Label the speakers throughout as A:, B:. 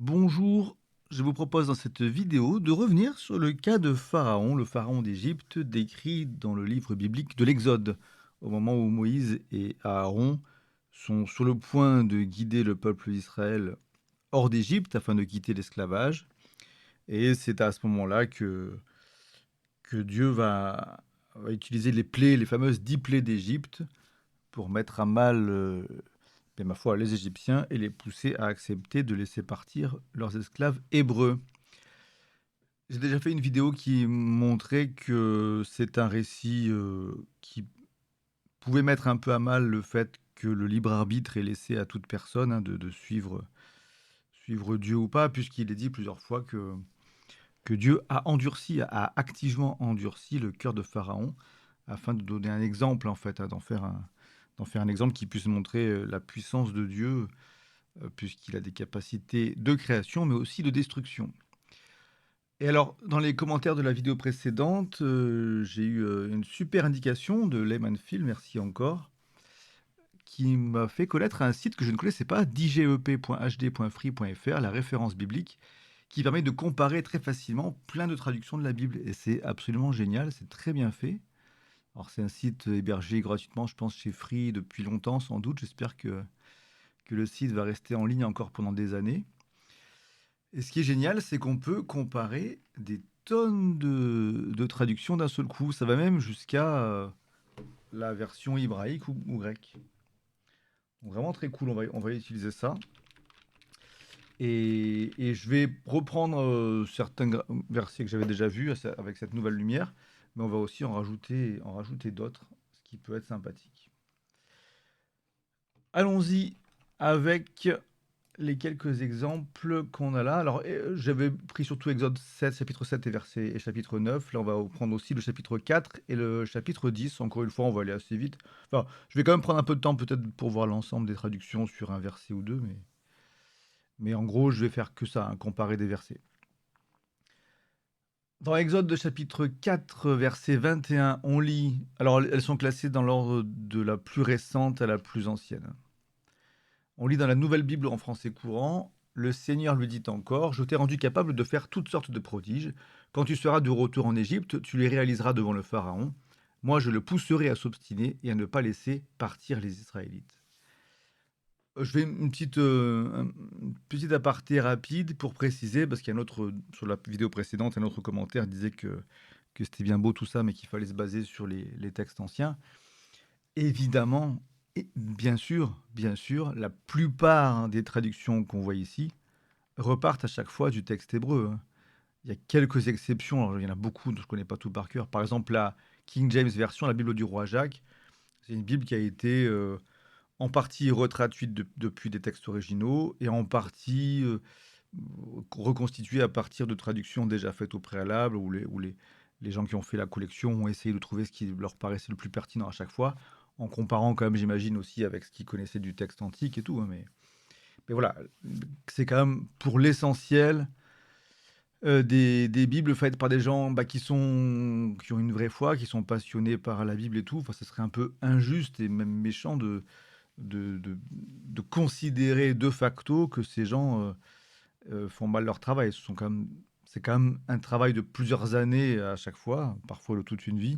A: Bonjour, je vous propose dans cette vidéo de revenir sur le cas de Pharaon, le pharaon d'Égypte, décrit dans le livre biblique de l'Exode, au moment où Moïse et Aaron sont sur le point de guider le peuple d'Israël hors d'Égypte afin de quitter l'esclavage. Et c'est à ce moment-là que Dieu va utiliser les plaies, les fameuses 10 plaies d'Égypte, pour mettre à mal ma foi, les Égyptiens et les pousser à accepter de laisser partir leurs esclaves hébreux. J'ai déjà fait une vidéo qui montrait que c'est un récit qui pouvait mettre un peu à mal le fait que le libre arbitre est laissé à toute personne, hein, de suivre Dieu ou pas, puisqu'il est dit plusieurs fois que Dieu a endurci, a activement endurci le cœur de Pharaon, afin de donner un exemple, en fait, hein, d'en faire un exemple qui puisse montrer la puissance de Dieu, puisqu'il a des capacités de création, mais aussi de destruction. Et alors, dans les commentaires de la vidéo précédente, j'ai eu, une super indication de Layman Phil, merci encore, qui m'a fait connaître un site que je ne connaissais pas, dgep.hd.free.fr, la référence biblique, qui permet de comparer très facilement plein de traductions de la Bible et c'est absolument génial, c'est très bien fait. Alors c'est un site hébergé gratuitement, je pense, chez Free depuis longtemps sans doute. J'espère que le site va rester en ligne encore pendant des années. Et ce qui est génial, c'est qu'on peut comparer des tonnes de traductions d'un seul coup. Ça va même jusqu'à la version hébraïque ou grecque. Donc vraiment très cool, on va utiliser ça. Et je vais reprendre certains versets que j'avais déjà vus avec cette nouvelle lumière, mais on va aussi en rajouter d'autres, ce qui peut être sympathique. Allons-y avec les quelques exemples qu'on a là. Alors, j'avais pris surtout Exode 7, chapitre 7 et chapitre 9. Là, on va prendre aussi le chapitre 4 et le chapitre 10. Encore une fois, on va aller assez vite. Enfin, je vais quand même prendre un peu de temps peut-être pour voir l'ensemble des traductions sur un verset ou deux, mais en gros, je vais faire que ça, hein, comparer des versets. Dans Exode de chapitre 4, verset 21, on lit... Alors, elles sont classées dans l'ordre de la plus récente à la plus ancienne. On lit dans la Nouvelle Bible en français courant, le Seigneur lui dit encore, je t'ai rendu capable de faire toutes sortes de prodiges. Quand tu seras de retour en Égypte, tu les réaliseras devant le Pharaon. Moi, je le pousserai à s'obstiner et à ne pas laisser partir les Israélites. Je fais une petite aparté rapide pour préciser, parce qu'il y a un autre, sur la vidéo précédente, un autre commentaire disait que c'était bien beau tout ça, mais qu'il fallait se baser sur les textes anciens. Évidemment, et bien sûr, la plupart, hein, des traductions qu'on voit ici repartent à chaque fois du texte hébreu, hein. Il y a quelques exceptions, alors il y en a beaucoup, je ne connais pas tout par cœur. Par exemple, la King James version, la Bible du roi Jacques, c'est une Bible qui a été en partie retraduite depuis des textes originaux et en partie reconstituée à partir de traductions déjà faites au préalable, où les gens qui ont fait la collection ont essayé de trouver ce qui leur paraissait le plus pertinent à chaque fois, en comparant quand même, j'imagine, aussi avec ce qu'ils connaissaient du texte antique et tout, hein, mais voilà, c'est quand même pour l'essentiel des bibles faites par des gens, bah, qui ont une vraie foi, qui sont passionnés par la Bible et tout. Enfin, ce serait un peu injuste et même méchant de considérer de facto que ces gens font mal leur travail. C'est quand même un travail de plusieurs années à chaque fois, parfois de toute une vie.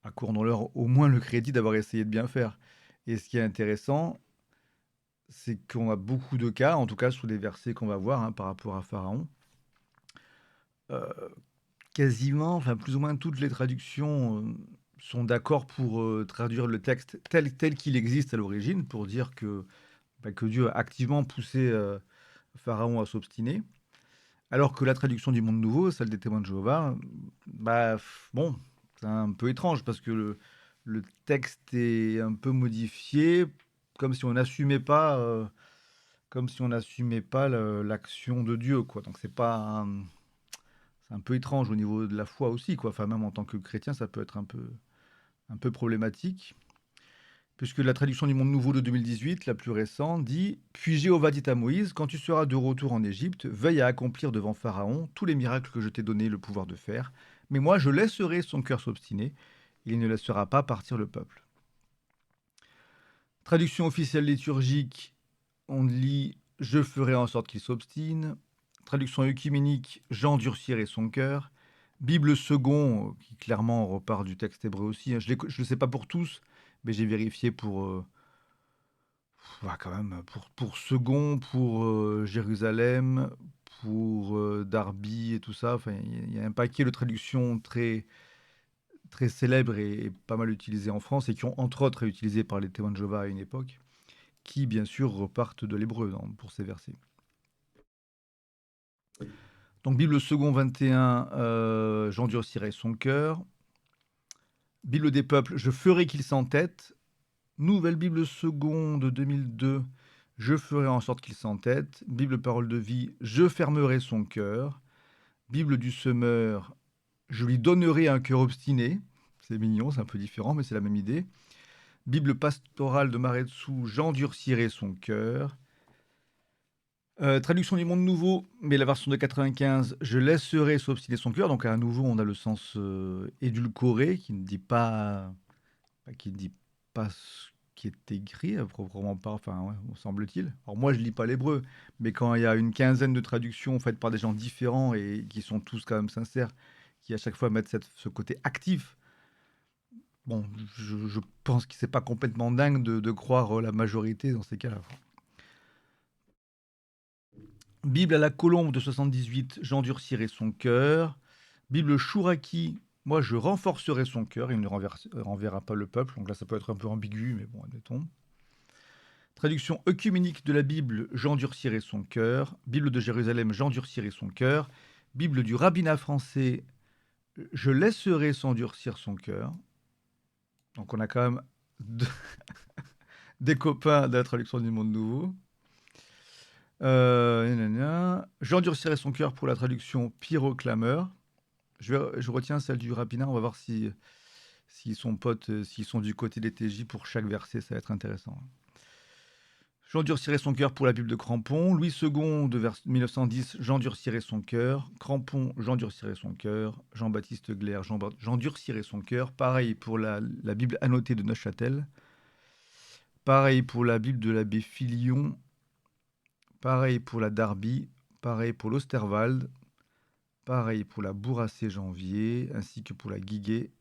A: Accordons-leur au moins le crédit d'avoir essayé de bien faire. Et ce qui est intéressant, c'est qu'on a beaucoup de cas, en tout cas sous les versets qu'on va voir, hein, par rapport à Pharaon. Euh, Quasiment, enfin plus ou moins toutes les traductions sont d'accord pour traduire le texte tel qu'il existe à l'origine, pour dire que Dieu a activement poussé Pharaon à s'obstiner. Alors que la traduction du Monde Nouveau, celle des témoins de Jéhovah, bah bon, c'est un peu étrange parce que le texte est un peu modifié, comme si on n'assumait pas, l'action de Dieu, quoi. Donc c'est un peu étrange au niveau de la foi aussi, quoi. Enfin, même en tant que chrétien, ça peut être un peu problématique. Puisque la traduction du Monde Nouveau de 2018, la plus récente, dit Puis Jéhovah dit à Moïse, quand tu seras de retour en Égypte, veille à accomplir devant Pharaon tous les miracles que je t'ai donné le pouvoir de faire. Mais moi, je laisserai son cœur s'obstiner, et il ne laissera pas partir le peuple. Traduction officielle liturgique, on lit je ferai en sorte qu'il s'obstine. Traduction œcuménique, j'endurcirai son cœur. Bible second, qui clairement repart du texte hébreu aussi, hein. Je ne le sais pas pour tous, mais j'ai vérifié pour, ouais, quand même, pour second, pour Jérusalem, pour Darby et tout ça. Enfin, il y a un paquet de traductions très, très célèbres et pas mal utilisées en France et qui ont entre autres été utilisées par les témoins de Jéhovah à une époque, qui bien sûr repartent de l'hébreu pour ces versets. Donc Bible second 21, j'endurcirai son cœur. Bible des peuples, je ferai qu'il s'entête. Nouvelle Bible seconde 2002, je ferai en sorte qu'il s'entête. Bible parole de vie, je fermerai son cœur. Bible du semeur, je lui donnerai un cœur obstiné. C'est mignon, c'est un peu différent, mais c'est la même idée. Bible pastorale de Maretsu, j'endurcirai son cœur. Traduction du Monde Nouveau, mais la version de 95, je laisserai s'obstiner son cœur. Donc à nouveau, on a le sens édulcoré qui ne dit pas, qui ne dit pas ce qui est écrit, à proprement pas, enfin, ouais, semble-t-il. Alors moi, je lis pas l'hébreu, mais quand il y a une quinzaine de traductions faites par des gens différents et qui sont tous quand même sincères, qui à chaque fois mettent ce côté actif, bon, je pense que c'est pas complètement dingue de croire la majorité dans ces cas-là. Bible à la colombe de 78, j'endurcirai son cœur. Bible Chouraki, moi je renforcerai son cœur, il ne renverra pas le peuple. Donc là ça peut être un peu ambigu, mais bon, admettons. Traduction œcuménique de la Bible, j'endurcirai son cœur. Bible de Jérusalem, j'endurcirai son cœur. Bible du rabbinat français, je laisserai s'endurcir son cœur. Donc on a quand même des copains de la traduction du Monde Nouveau. J'endurcirai son cœur pour la traduction pyroclameur. Je retiens celle du rabbinat, on va voir s'ils sont potes, s'ils sont du côté des TJ pour chaque verset, ça va être intéressant. J'endurcirai son cœur pour la Bible de Crampon. Louis II de 1910, j'endurcirai son cœur. Crampon, j'endurcirai son cœur. Jean-Baptiste Glaire, j'endurcirai son cœur. Pareil pour la Bible annotée de Neuchâtel. Pareil pour la Bible de l'abbé Filion. Pareil pour la Darby. Pareil pour l'Osterwald. Pareil pour la Bourrasée Janvier, ainsi que pour la Guiguet.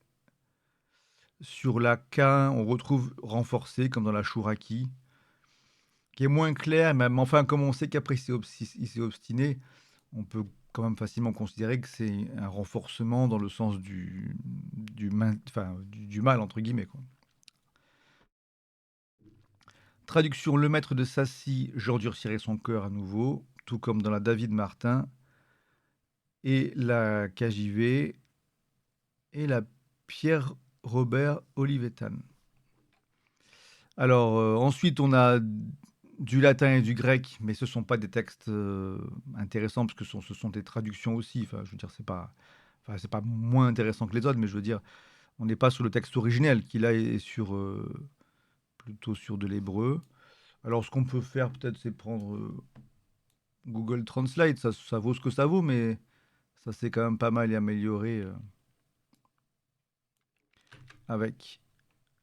A: Sur la K1, on retrouve renforcé, comme dans la Chouraki, qui est moins clair, mais enfin, comme on sait qu'après il s'est obstiné, on peut quand même facilement considérer que c'est un renforcement dans le sens du mal, entre guillemets, quoi. Traduction, le maître de Sassy, j'endurcirai son cœur à nouveau, tout comme dans la David Martin, et la KJV, et la Pierre Robert Olivetan. Alors, ensuite, on a du latin et du grec, mais ce ne sont pas des textes intéressants, parce que ce sont des traductions aussi. Enfin, je veux dire, c'est pas moins intéressant que les autres, mais je veux dire, on n'est pas sur le texte originel, qui là est sur, plutôt sur de l'hébreu. Alors, ce qu'on peut faire, peut-être, c'est prendre Google Translate, ça vaut ce que ça vaut, mais ça s'est quand même pas mal amélioré avec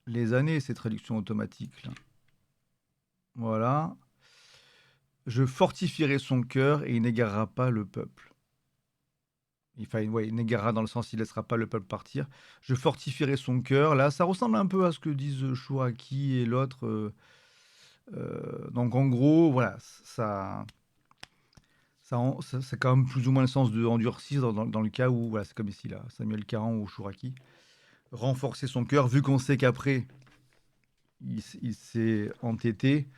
A: les années, ces traductions automatiques, là. Voilà. Je fortifierai son cœur et il n'égarera pas le peuple. Il n'égarera dans le sens il ne laissera pas le peuple partir. Je fortifierai son cœur. Là, ça ressemble un peu à ce que disent Chouraki et l'autre. Donc en gros, voilà, c'est quand même plus ou moins le sens de endurcir dans le cas où, voilà, c'est comme ici, là, Samuel 40 ou Chouraki. Renforcer son cœur, vu qu'on sait qu'après, il s'est entêté,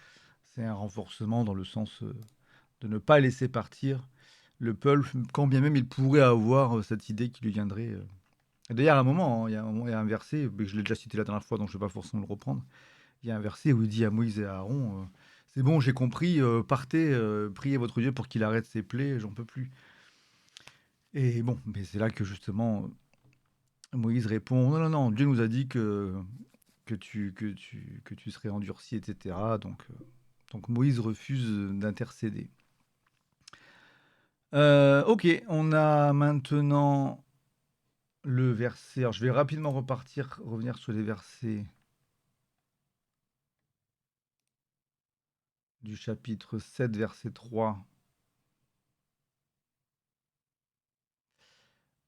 A: c'est un renforcement dans le sens de ne pas laisser partir le peuple, quand bien même il pourrait avoir cette idée qui lui viendrait. D'ailleurs, à un moment, hein, il y a un verset, mais je l'ai déjà cité la dernière fois, donc je ne vais pas forcément le reprendre. Il y a un verset où il dit à Moïse et à Aaron, c'est bon, j'ai compris, partez, priez votre Dieu pour qu'il arrête ses plaies, j'en peux plus. Et bon, mais c'est là que justement Moïse répond, non, non, non, Dieu nous a dit que tu serais endurci, etc. Donc Moïse refuse d'intercéder. Ok, on a maintenant le verset. Alors, je vais rapidement revenir sur les versets du chapitre 7, verset 3.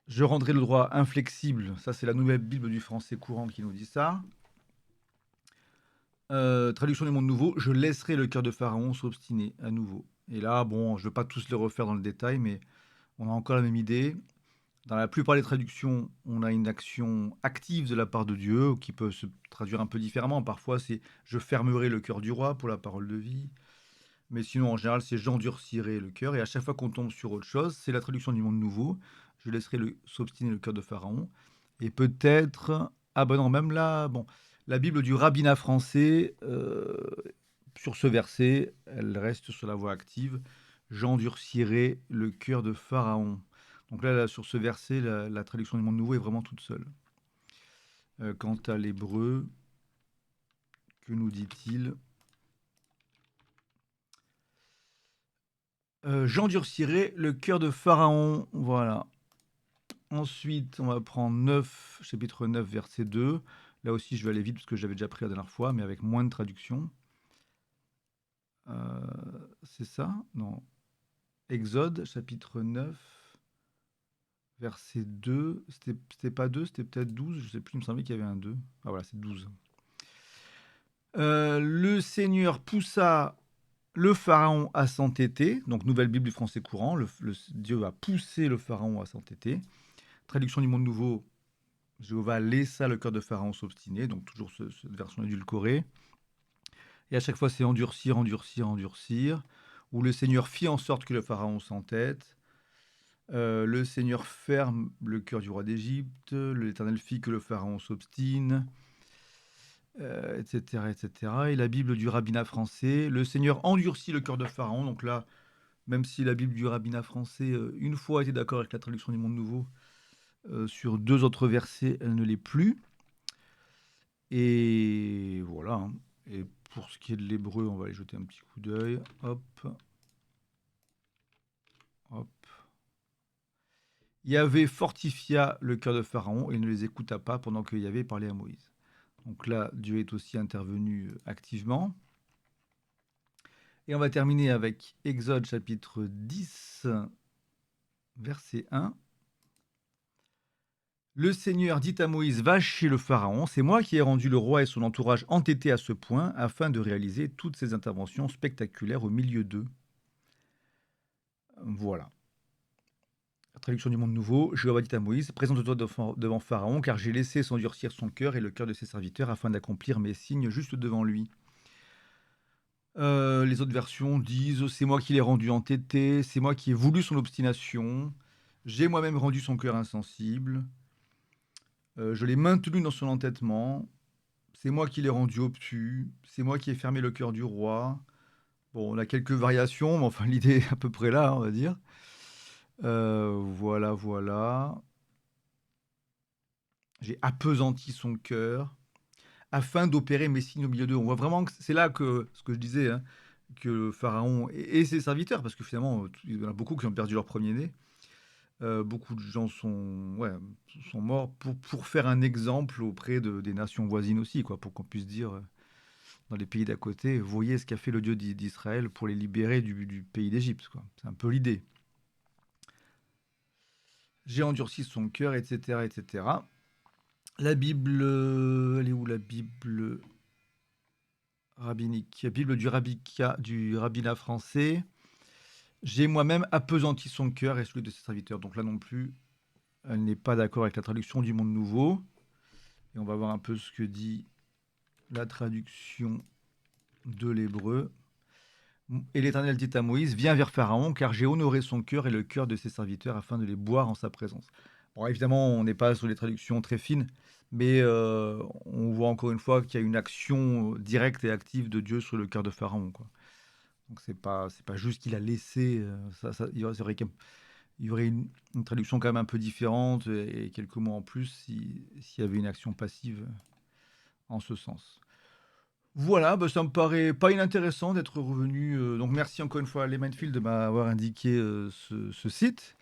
A: Je rendrai le droit inflexible. Ça, c'est la nouvelle Bible du français courant qui nous dit ça. Traduction du Monde Nouveau. Je laisserai le cœur de Pharaon s'obstiner à nouveau. Et là, bon, je ne veux pas tous les refaire dans le détail, mais on a encore la même idée. Dans la plupart des traductions, on a une action active de la part de Dieu, qui peut se traduire un peu différemment. Parfois, c'est je fermerai le cœur du roi pour la parole de vie. Mais sinon, en général, c'est j'endurcirai le cœur. Et à chaque fois qu'on tombe sur autre chose, c'est la traduction du Monde Nouveau. Je laisserai s'obstiner le cœur de Pharaon. Et peut-être. Ah ben non, même là, bon, la Bible du rabbinat français, sur ce verset, elle reste sur la voie active. J'endurcirai le cœur de Pharaon. Donc là, sur ce verset, la traduction du Monde Nouveau est vraiment toute seule. Quant à l'hébreu, que nous dit-il? J'endurcirai le cœur de Pharaon. Voilà. Ensuite, on va prendre 9, chapitre 9, verset 2. Là aussi, je vais aller vite parce que j'avais déjà pris la dernière fois, mais avec moins de traduction. C'est ça? Non. Exode, chapitre 9, verset 2. C'était pas 2, c'était peut-être 12. Je sais plus, il me semblait qu'il y avait un 2. Ah voilà, c'est 12. Le Seigneur poussa le Pharaon à s'entêter. Donc, nouvelle Bible du français courant. Dieu a poussé le Pharaon à s'entêter. Traduction du Monde Nouveau. Jéhovah laissa le cœur de Pharaon s'obstiner, donc toujours cette version édulcorée. Et à chaque fois, c'est endurcir, endurcir, endurcir. Ou le Seigneur fit en sorte que le Pharaon s'entête. Le Seigneur ferme le cœur du roi d'Égypte. L'Éternel fit que le Pharaon s'obstine, etc., etc. Et la Bible du rabbinat français. Le Seigneur endurcit le cœur de Pharaon. Donc là, même si la Bible du rabbinat français, une fois était d'accord avec la traduction du Monde Nouveau, sur 2 autres versets, elle ne l'est plus. Et voilà, hein. Et pour ce qui est de l'hébreu, on va aller jeter un petit coup d'œil. Hop, hop. Yahvé fortifia le cœur de Pharaon et ne les écouta pas pendant que Yahvé parlait à Moïse. Donc là, Dieu est aussi intervenu activement. Et on va terminer avec Exode chapitre 10, verset 1. Le Seigneur dit à Moïse, va chez le Pharaon, c'est moi qui ai rendu le roi et son entourage entêtés à ce point, afin de réaliser toutes ces interventions spectaculaires au milieu d'eux. Voilà. La traduction du Monde Nouveau, Jéhovah dit à Moïse, présente-toi devant Pharaon, car j'ai laissé s'endurcir son cœur et le cœur de ses serviteurs, afin d'accomplir mes signes juste devant lui. Les autres versions disent, c'est moi qui l'ai rendu entêté, c'est moi qui ai voulu son obstination, j'ai moi-même rendu son cœur insensible, je l'ai maintenu dans son entêtement, c'est moi qui l'ai rendu obtus, c'est moi qui ai fermé le cœur du roi. Bon, on a quelques variations, mais enfin l'idée est à peu près là, on va dire. Voilà, voilà. J'ai appesanti son cœur afin d'opérer mes signes au milieu d'eux. On voit vraiment que c'est là que, ce que je disais, hein, que le Pharaon et ses serviteurs, parce que finalement, il y en a beaucoup qui ont perdu leur premier-né. Beaucoup de gens ouais, sont morts pour faire un exemple auprès des nations voisines aussi, quoi, pour qu'on puisse dire dans les pays d'à côté, voyez ce qu'a fait le Dieu d'Israël pour les libérer du pays d'Égypte. C'est un peu l'idée. J'ai endurci son cœur, etc., etc. La Bible, elle est où la Bible rabbinique? Bible du rabbinat français. J'ai moi-même appesanti son cœur et celui de ses serviteurs. Donc là non plus, elle n'est pas d'accord avec la traduction du Monde Nouveau. Et on va voir un peu ce que dit la traduction de l'hébreu. Et l'Éternel dit à Moïse, viens vers Pharaon, car j'ai honoré son cœur et le cœur de ses serviteurs afin de les boire en sa présence. Bon, évidemment, on n'est pas sur les traductions très fines, mais on voit encore une fois qu'il y a une action directe et active de Dieu sur le cœur de Pharaon, quoi. Donc c'est pas juste qu'il a laissé, il y aurait une traduction quand même un peu différente et quelques mots en plus s'il y avait une action passive en ce sens. Voilà, bah, ça me paraît pas inintéressant d'être revenu. Donc merci encore une fois à Les Mindfield de m'avoir indiqué ce site.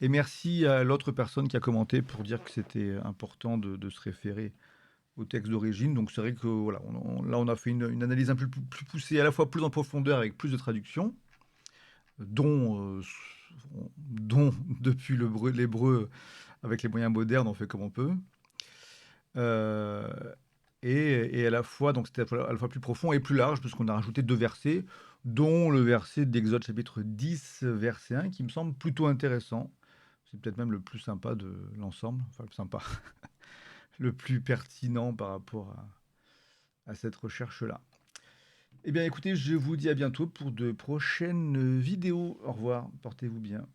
A: Et merci à l'autre personne qui a commenté pour dire que c'était important de se référer au texte d'origine. Donc c'est vrai que voilà, là on a fait une analyse un peu plus poussée, à la fois plus en profondeur avec plus de traductions, dont, dont depuis l'hébreu avec les moyens modernes, on fait comme on peut. Euh, et à la fois, donc c'était à la fois plus profond et plus large, puisqu'on a rajouté 2 versets, dont le verset d'Exode chapitre 10, verset 1, qui me semble plutôt intéressant. C'est peut-être même le plus sympa de l'ensemble, enfin le sympa, le plus pertinent par rapport à cette recherche-là. Eh bien écoutez, je vous dis à bientôt pour de prochaines vidéos. Au revoir, portez-vous bien.